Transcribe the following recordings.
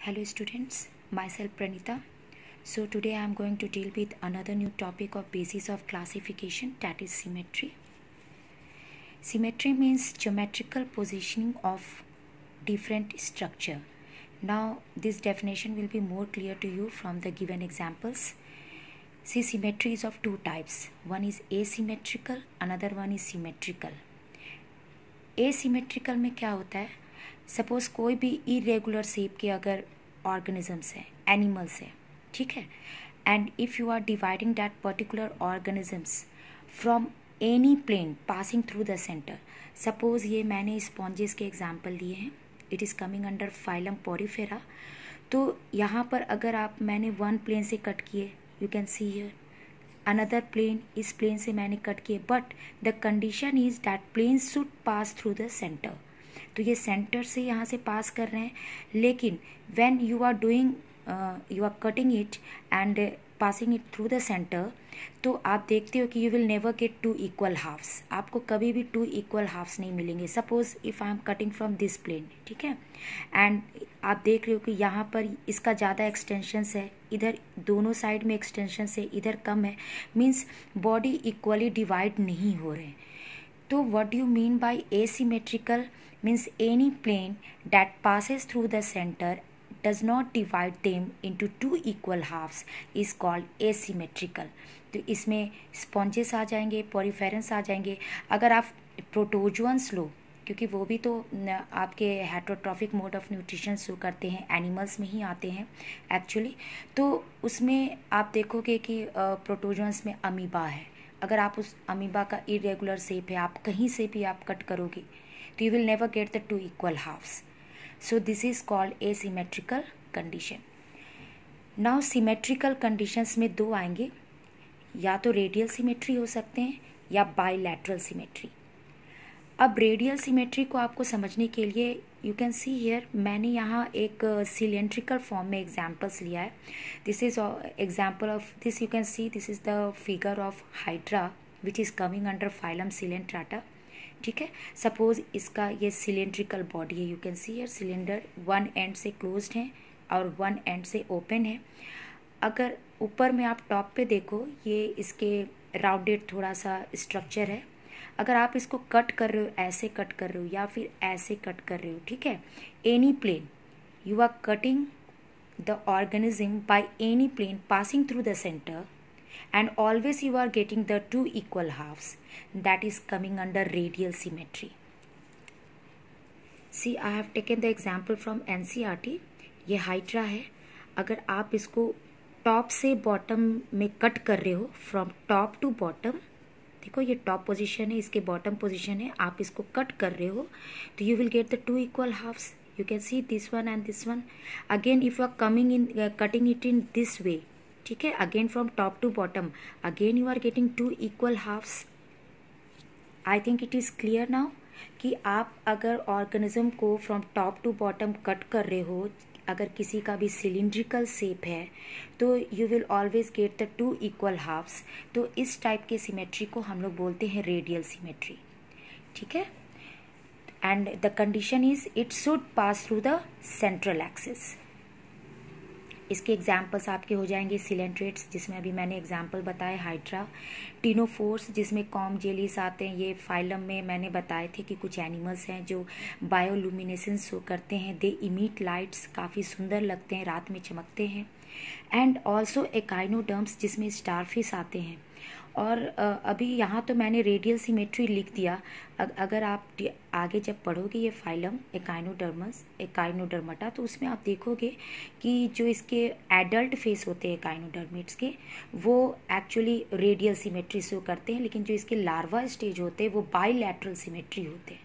Hello students, myself Pranita. So today I am going to deal with another new topic of basis of classification, that is symmetry. Symmetry means geometrical positioning of different structure. Now this definition will be more clear to you from the given examples. See, symmetry is of two types. One is asymmetrical, another one is symmetrical. Asymmetrical में क्या होता है? Suppose कोई भी irregular shape के अगर organisms है, animals है, ठीक है, and if you are dividing that particular organisms from any plane passing through the centre. Suppose ये मैंने स्पॉन्जेस के एग्जांपल लिए हैं. It is coming under phylum Porifera. तो यहाँ पर अगर आप मैंने वन प्लेन से कट किए, you can see here another plane, इस प्लेन से मैंने कट किए, but the condition is that plane should pass through the centre. तो ये सेंटर से यहाँ से पास कर रहे हैं, लेकिन when you are doing you are cutting it and passing it through the centre, तो आप देखते हो कि you will never get two equal halves. आपको कभी भी टू इक्वल हाफ्स नहीं मिलेंगे. Suppose if I am cutting from this plane, ठीक है, एंड आप देख रहे हो कि यहाँ पर इसका ज़्यादा एक्सटेंशंस है, इधर दोनों साइड में एक्सटेंशंस है, इधर कम है, मीन्स बॉडी इक्वली डिवाइड नहीं हो रहे. तो what do you mean by asymmetrical? means any plane that passes through the center does not divide them into two equal halves is called asymmetrical. तो इसमें स्पॉन्जेस आ जाएंगे, पोरिफेरेंस आ जाएंगे. अगर आप प्रोटोजुअन्स लो, क्योंकि वो भी तो आपके heterotrophic mode of nutrition show करते हैं, एनिमल्स में ही आते हैं एक्चुअली, तो उसमें आप देखोगे कि प्रोटोजुअन्स में अमीबा है. अगर आप उस अमीबा का इरेगुलर शेप है, आप कहीं से भी आप कट करोगे, तो you will never get the two equal halves. So this is called asymmetrical condition. Now symmetrical conditions में दो आएंगे, या तो रेडियल सिमेट्री हो सकते हैं या बाइलैटरल सिमेट्री. अब रेडियल सिमेट्री को आपको समझने के लिए यू कैन सी हियर, मैंने यहाँ एक सिलेंड्रिकल फॉर्म में एग्जाम्पल्स लिया है. This is example of this. You can see this is the figure of hydra which is coming under phylum Coelenterata. ठीक है, सपोज इसका ये सिलेंड्रिकल बॉडी है. You can see here cylinder one and से closed है और one and से open है. अगर ऊपर में आप टॉप पे देखो, ये इसके राउंडेड थोड़ा सा स्ट्रक्चर है. अगर आप इसको कट कर रहे हो, ऐसे कट कर रहे हो या फिर ऐसे कट कर रहे हो, ठीक है, any plane you are cutting the organism by any plane passing through the centre, and always you are getting the two equal halves, that is coming under radial symmetry. See, I have taken the example from NCERT. ये hydra है. अगर आप इसको top से bottom में cut कर रहे हो, फ्रॉम टॉप टू बॉटम, देखो ये टॉप पोजीशन है, इसके बॉटम पोजीशन है, आप इसको कट कर रहे हो, तो you will get the two equal halves. You can see this one and this one. Again if you are coming in cutting it in this way, ठीक है, again from top to bottom, again you are getting two equal halves. I think it is clear now कि आप अगर organism को from top to bottom cut कर रहे हो, अगर किसी का भी सिलिंड्रिकल शेप है, तो you will always get the two equal halves. तो इस टाइप के सिमेट्री को हम लोग बोलते हैं रेडियल सिमेट्री. ठीक है, and the condition is it should pass through the central axis. इसके एग्जाम्पल्स आपके हो जाएंगे सिलेंट्रेट्स, जिसमें अभी मैंने एग्जाम्पल बताए, हाइड्रा, टीनोफोर्स जिसमें कॉम जेलीस आते हैं. ये फाइलम में मैंने बताए थे कि कुछ एनिमल्स हैं जो बायोलुमिनेसेंस शो करते हैं. दे इमिट लाइट्स, काफ़ी सुंदर लगते हैं, रात में चमकते हैं. एंड ऑल्सो एकाइनोडर्म्स जिसमें स्टारफिश आते हैं. और अभी यहाँ तो मैंने रेडियल सिमेट्री लिख दिया. अगर आप आगे जब पढ़ोगे ये फाइलम एकाइनोडर्मटा, तो उसमें आप देखोगे कि जो इसके एडल्ट फेस होते हैं एकाइनोडर्मिट्स के, वो एक्चुअली रेडियल सिमेट्री शो करते हैं, लेकिन जो इसके लार्वा स्टेज होते हैं वो बाइलैटरल सिमेट्री होते हैं.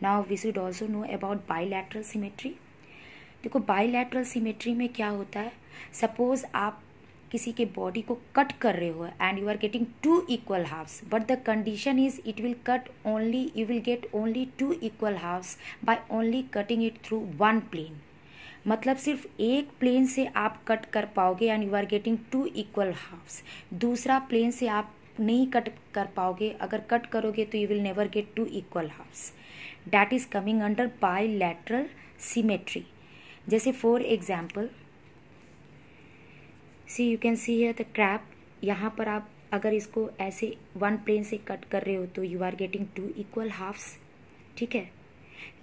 Now we should also know about bilateral symmetry. देखो बाइलैटरल सिमेट्री में क्या होता है, सपोज आप किसी के बॉडी को कट कर रहे हो and you are getting two equal halves, but the condition is it will cut only, you will get only two equal halves by only cutting it through one plane. मतलब सिर्फ एक plane से आप cut कर पाओगे and you are getting two equal halves. दूसरा plane से आप नहीं कट कर पाओगे. अगर कट करोगे तो you will never get two equal halves. That is coming under bilateral symmetry. जैसे for example see you can see here the crab. यहाँ पर आप अगर इसको ऐसे वन प्लेन से कट कर रहे हो तो you are getting 2 equal halves, ठीक है।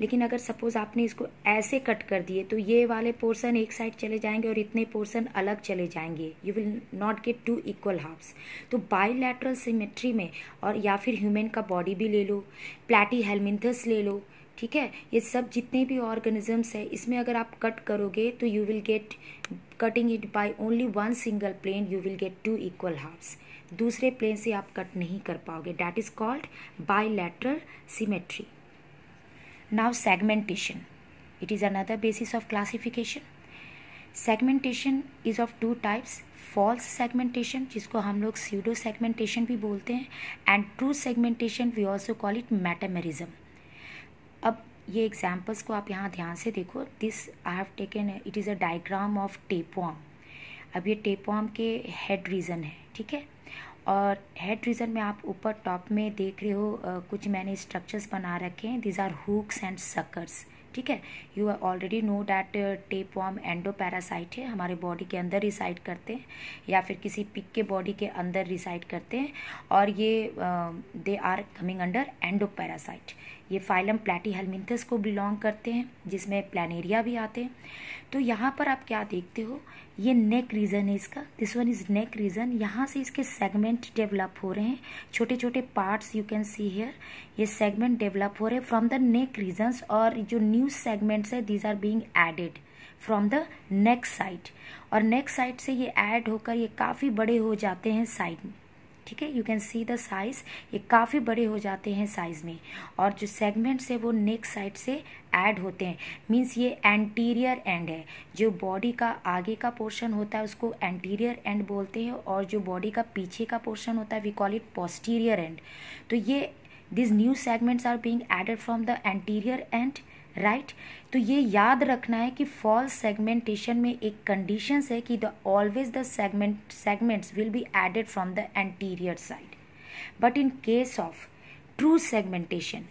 लेकिन अगर सपोज आपने इसको ऐसे कट कर दिए तो ये वाले पोर्शन एक साइड चले जाएंगे और इतने पोर्शन अलग चले जाएंगे, you will not get 2 equal halves. तो बाईलैटरल सिमेट्री में, और या फिर ह्यूमन का बॉडी भी ले लो, प्लैटीहेल्मिन्थस ले लो, ठीक है, ये सब जितने भी ऑर्गेनिजम्स है इसमें अगर आप कट करोगे तो you will get, cutting it by only one single plane, you will get 2 equal halves. दूसरे प्लेन से आप कट नहीं कर पाओगे, that is called bilateral symmetry. Now segmentation, it is another basis of classification. Segmentation is of two types, false segmentation जिसको हम लोग pseudo segmentation भी बोलते हैं, and true segmentation we also call it metamerism. अब ये एग्जाम्पल्स को आप यहाँ ध्यान से देखो, this I have taken, it is a diagram of tapeworm. अब ये टेपवर्म के हेड रीजन है, ठीक है, और हेड रीजन में आप ऊपर टॉप में देख रहे हो कुछ मैंने स्ट्रक्चर्स बना रखे हैं, these are hooks and suckers, ठीक है। You already know that tapeworm endoparasite है, हमारे बॉडी के अंदर रिसाइड करते हैं या फिर किसी पिग के बॉडी के अंदर रिसाइड करते हैं, और ये they are coming under endoparasite. ये फाइलम प्लैटीहेल्मिन्थस को बिलोंग करते हैं जिसमें प्लैनेरिया भी आते हैं। तो यहाँ पर आप क्या देखते हो, ये नेक रीजन है इसका, this one is neck region. यहाँ से इसके सेगमेंट डेवलप हो रहे हैं, छोटे छोटे parts you can see here, ये सेगमेंट डेवलप हो रहे हैं फ्रॉम द नेक रीजन्स, और जो न्यू सेगमेंट्स है these are being added from the neck side, और नेक साइड से ये ऐड होकर ये काफ़ी बड़े हो जाते हैं साइड में, ठीक है। You can see the size, ये काफ़ी बड़े हो जाते हैं साइज में, और जो सेगमेंट्स है वो नेक साइड से ऐड होते हैं। मीन्स ये एंटीरियर एंड है, जो बॉडी का आगे का पोर्शन होता है उसको एंटीरियर एंड बोलते हैं, और जो बॉडी का पीछे का पोर्शन होता है we call it posterior end. तो ये this new segments are being added from the anterior end, right. तो ये याद रखना है कि फॉल्स सेगमेंटेशन में एक कंडीशन है कि the always the segments will be added from the anterior side, but in case of true segmentation,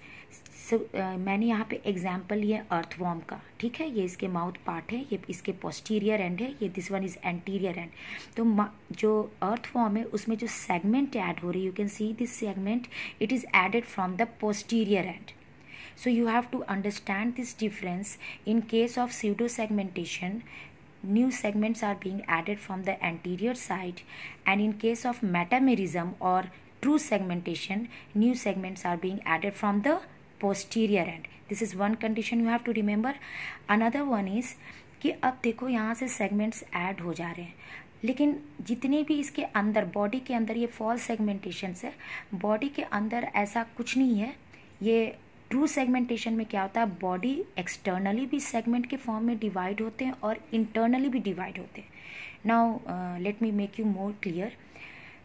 मैंने यहाँ पे एग्जाम्पल लिया अर्थवॉर्म का, ठीक है, ये इसके माउथ पार्ट है, ये इसके पोस्टीरियर एंड है, ये this one is anterior and. तो जो अर्थवॉर्म है उसमें जो सेगमेंट ऐड हो रही है, you can see this segment, it is added from the posterior end. So you have to understand this difference. In case of pseudo segmentation, new segments are being added from the anterior side, and in case of metamerism or true segmentation, new segments are being added from the posterior end. This is one condition you have to remember. Another one is कि अब देखो यहाँ से segments add हो जा रहे हैं, लेकिन जितने भी इसके अंदर बॉडी के अंदर ये फॉल्स सेगमेंटेशन है, बॉडी के अंदर ऐसा कुछ नहीं है। ये ट्रू सेगमेंटेशन में क्या होता है, बॉडी एक्सटर्नली भी सेगमेंट के फॉर्म में डिवाइड होते हैं और इंटरनली भी डिवाइड होते हैं। Now let me make you more clear.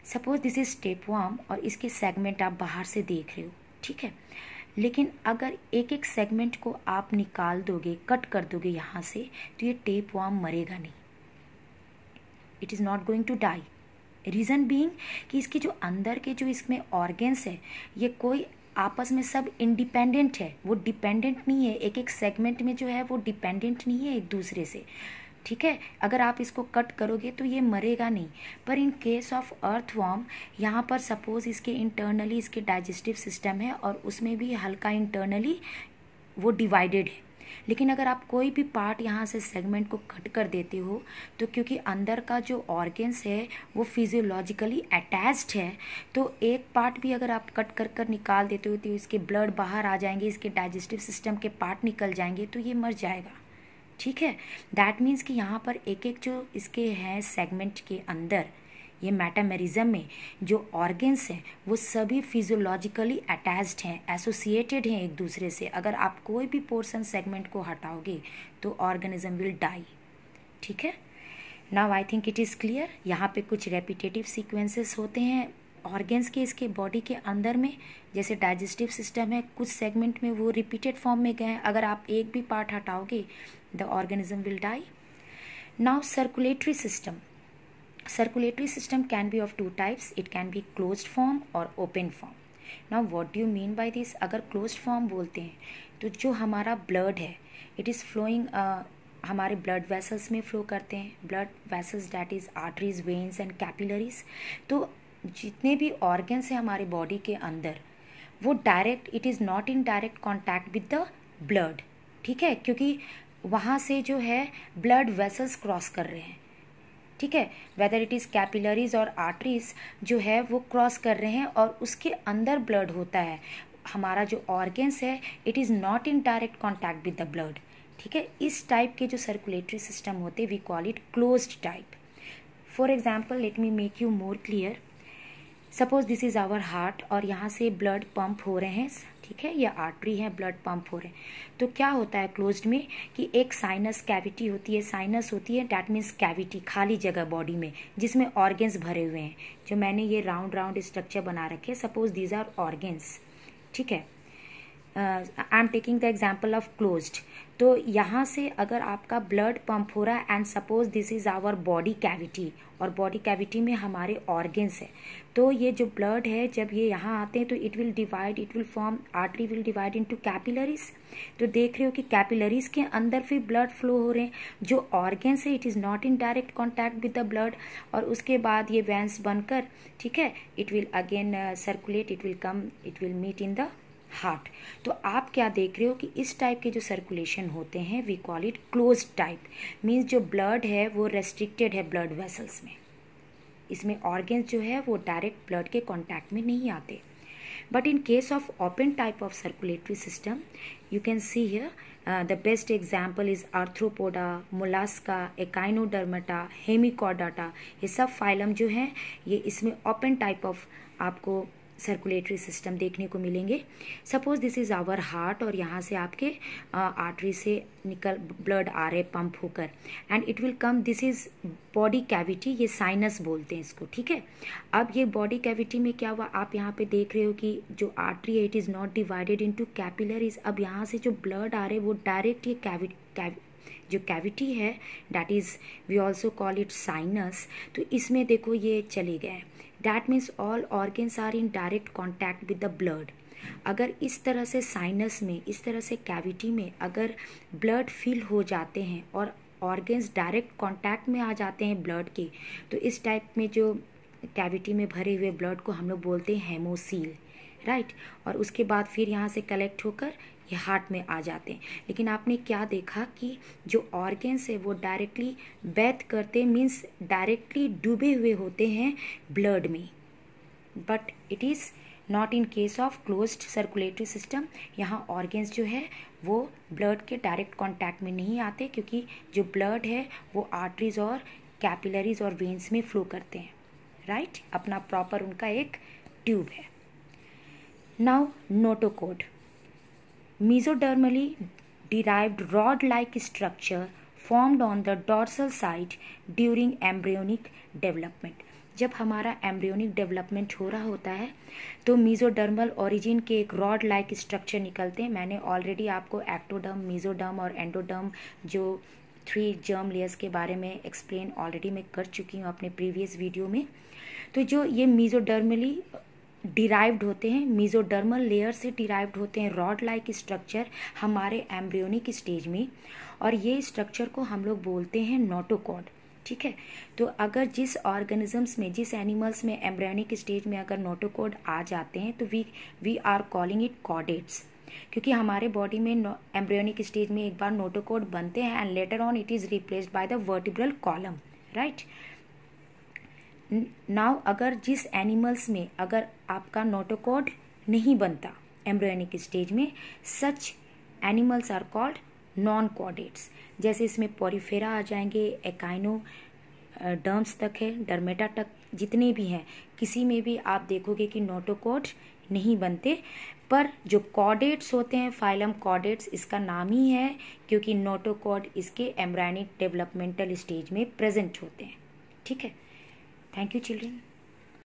Suppose this is tapeworm और इसके सेगमेंट आप बाहर से देख रहे हो, ठीक है, लेकिन अगर एक एक सेगमेंट को आप निकाल दोगे, कट कर दोगे यहाँ से, तो ये टेपवर्म मरेगा नहीं, it is not going to die. Reason being कि इसके जो अंदर के जो इसमें ऑर्गेन्स है ये कोई आपस में सब इंडिपेंडेंट है, वो डिपेंडेंट नहीं है, एक एक सेगमेंट में जो है वो डिपेंडेंट नहीं है एक दूसरे से, ठीक है। अगर आप इसको कट करोगे तो ये मरेगा नहीं। पर इन केस ऑफ अर्थवॉर्म, यहाँ पर सपोज इसके इंटरनली इसके डाइजेस्टिव सिस्टम है और उसमें भी हल्का इंटरनली वो डिवाइडेड है, लेकिन अगर आप कोई भी पार्ट यहाँ से सेगमेंट को कट कर देते हो तो क्योंकि अंदर का जो ऑर्गेन्स है वो फिजियोलॉजिकली अटैच्ड है, तो एक पार्ट भी अगर आप कट कर कर निकाल देते हो तो इसके ब्लड बाहर आ जाएंगे, इसके डाइजेस्टिव सिस्टम के पार्ट निकल जाएंगे, तो ये मर जाएगा, ठीक है। दैट मीन्स कि यहाँ पर एक एक जो इसके हैं सेगमेंट के अंदर, ये मेटामेरिज्म में जो ऑर्गेन्स हैं वो सभी फिजियोलॉजिकली अटैच्ड हैं, एसोसिएटेड हैं एक दूसरे से। अगर आप कोई भी पोर्शन सेगमेंट को हटाओगे तो ऑर्गेनिज्म विल डाई, ठीक है। Now I think it is clear. यहाँ पे कुछ रेपिटेटिव सीक्वेंसेस होते हैं ऑर्गेन्स के इसके बॉडी के अंदर में, जैसे डाइजेस्टिव सिस्टम है, कुछ सेगमेंट में वो रिपीटेड फॉर्म में गए हैं, अगर आप एक भी पार्ट हटाओगे the organism will die. Now circulatory system, circulatory system can be of two types, it can be closed form और open form. Now what do you mean by this? अगर closed form बोलते हैं तो जो हमारा blood है it is flowing हमारे blood vessels में फ्लो करते हैं, blood vessels that is arteries, veins and capillaries. तो जितने भी ऑर्गन्स हैं हमारे बॉडी के अंदर वो direct, it is not in direct contact with the blood, ठीक है, क्योंकि वहाँ से जो है ब्लड वेसल्स क्रॉस कर रहे हैं, ठीक है, वेदर इट इज़ कैपिलरीज और आर्टरीज जो है वो क्रॉस कर रहे हैं और उसके अंदर ब्लड होता है। हमारा जो ऑर्गन्स है it is not in direct contact with the blood, ठीक है। इस टाइप के जो सर्कुलेटरी सिस्टम होते हैं we call it closed type. For example let me make you more clear. Suppose this is our heart और यहाँ से ब्लड पंप हो रहे हैं, ठीक है, या आर्टरी है, ब्लड पंप हो रहे हैं। तो क्या होता है क्लोज्ड में कि एक साइनस कैविटी होती है, साइनस होती है डैट मीन्स कैविटी, खाली जगह बॉडी में जिसमें ऑर्गन्स भरे हुए हैं। जो मैंने ये राउंड राउंड स्ट्रक्चर बना रखे, सपोज दीज आर ऑर्गन्स, ठीक है। I am taking the example of closed. तो यहाँ से अगर आपका ब्लड पंप हो रहा है and suppose this is our body cavity और बॉडी कैविटी में हमारे ऑर्गन्स है, तो ये जो ब्लड है जब ये यहाँ आते हैं तो it will divide, it will form, artery will divide into capillaries. तो देख रहे हो कि कैपिलरीज के अंदर फिर ब्लड फ्लो हो रहे हैं, जो ऑर्गन्स है it is not in direct contact with the blood, और उसके बाद ये वेंस बनकर, ठीक है, it will again circulate, it will come, it will meet in the heart. तो आप क्या देख रहे हो कि इस टाइप के जो सर्कुलेशन होते हैं we call it closed type, means जो ब्लड है वो रेस्ट्रिक्टेड है ब्लड वेसल्स में, इसमें ऑर्गन्स जो है वो डायरेक्ट ब्लड के कांटेक्ट में नहीं आते। But in case of open type of circulatory system you can see here the best example is Arthropoda, Mollusca, Echinodermata, Hemichordata. ये सब फाइलम जो हैं ये इसमें ओपन टाइप ऑफ आपको सर्कुलेटरी सिस्टम देखने को मिलेंगे। Suppose this is our heart और यहाँ से आपके आर्टरी से निकल ब्लड आ रहे पंप होकर and it will come, this is body cavity, ये साइनस बोलते हैं इसको, ठीक है। अब ये बॉडी कैविटी में क्या हुआ, आप यहाँ पे देख रहे हो कि जो आर्टरी है it is not divided into capillaries. अब यहाँ से जो ब्लड आ रहे वो डायरेक्ट ये जो कैविटी है that is we also call it sinus, तो इसमें देखो ये चले गए। That means all organs are in direct contact with the blood। अगर इस तरह से साइनस में, इस तरह से कैविटी में अगर ब्लड फिल हो जाते हैं और ऑर्गन्स डायरेक्ट कांटेक्ट में आ जाते हैं ब्लड के, तो इस टाइप में जो कैविटी में भरे हुए ब्लड को हम लोग बोलते हैं हेमोसील, राइट। और उसके बाद फिर यहाँ से कलेक्ट होकर ये हार्ट में आ जाते हैं। लेकिन आपने क्या देखा कि जो ऑर्गन्स है वो डायरेक्टली बैथ करते, मीन्स डायरेक्टली डूबे हुए होते हैं ब्लड में, but it is not in case of closed circulatory system. यहाँ ऑर्गन्स जो है वो ब्लड के डायरेक्ट कॉन्टैक्ट में नहीं आते, क्योंकि जो ब्लड है वो आर्टरीज और कैपिलरीज और वेन्स में फ्लो करते हैं, राइट। अपना प्रॉपर उनका एक ट्यूब है। Now notochord, mesodermally derived rod-like structure formed on the dorsal side during embryonic development। जब हमारा एम्ब्रियोनिक डेवलपमेंट हो रहा होता है तो मीजोडर्मल ओरिजिन के एक रॉड लाइक स्ट्रक्चर निकलते हैं। मैंने ऑलरेडी आपको एक्टोडर्म, मीजोडर्म और एंडोडर्म जो 3 जर्म लेयर्स के बारे में एक्सप्लेन ऑलरेडी मैं कर चुकी हूँ अपने प्रीवियस वीडियो में। तो जो ये मीजोडर्मली डिराइव्ड होते हैं, मीजोडर्मल लेयर से डिराइव्ड होते हैं रॉड लाइक स्ट्रक्चर हमारे एम्ब्रियोनिक स्टेज में, और ये स्ट्रक्चर को हम लोग बोलते हैं नोटोकॉड, ठीक है। तो अगर जिस ऑर्गेनिजम्स में, जिस एनिमल्स में एम्ब्रियोनिक स्टेज में अगर नोटोकॉड आ जाते हैं तो we are calling it chordates, क्योंकि हमारे बॉडी में एम्ब्रियोनिक स्टेज में एक बार नोटोकॉड बनते हैं and later on it is replaced by the vertebral column, right. Now अगर जिस एनिमल्स में अगर आपका नोटोकॉड नहीं बनता एम्ब्रियोनिक स्टेज में, such animals are called non chordates. जैसे इसमें पोरिफेरा आ जाएंगे, एकाइनो डर्म्स तक है, डर्मेटा तक जितने भी हैं, किसी में भी आप देखोगे कि नोटोकॉड नहीं बनते। पर जो कॉडेट्स होते हैं, फाइलम कॉडेट्स इसका नाम ही है क्योंकि नोटोकॉड इसके एम्ब्रियोनिक डेवलपमेंटल स्टेज में प्रेजेंट होते हैं, ठीक है। Thank you, children.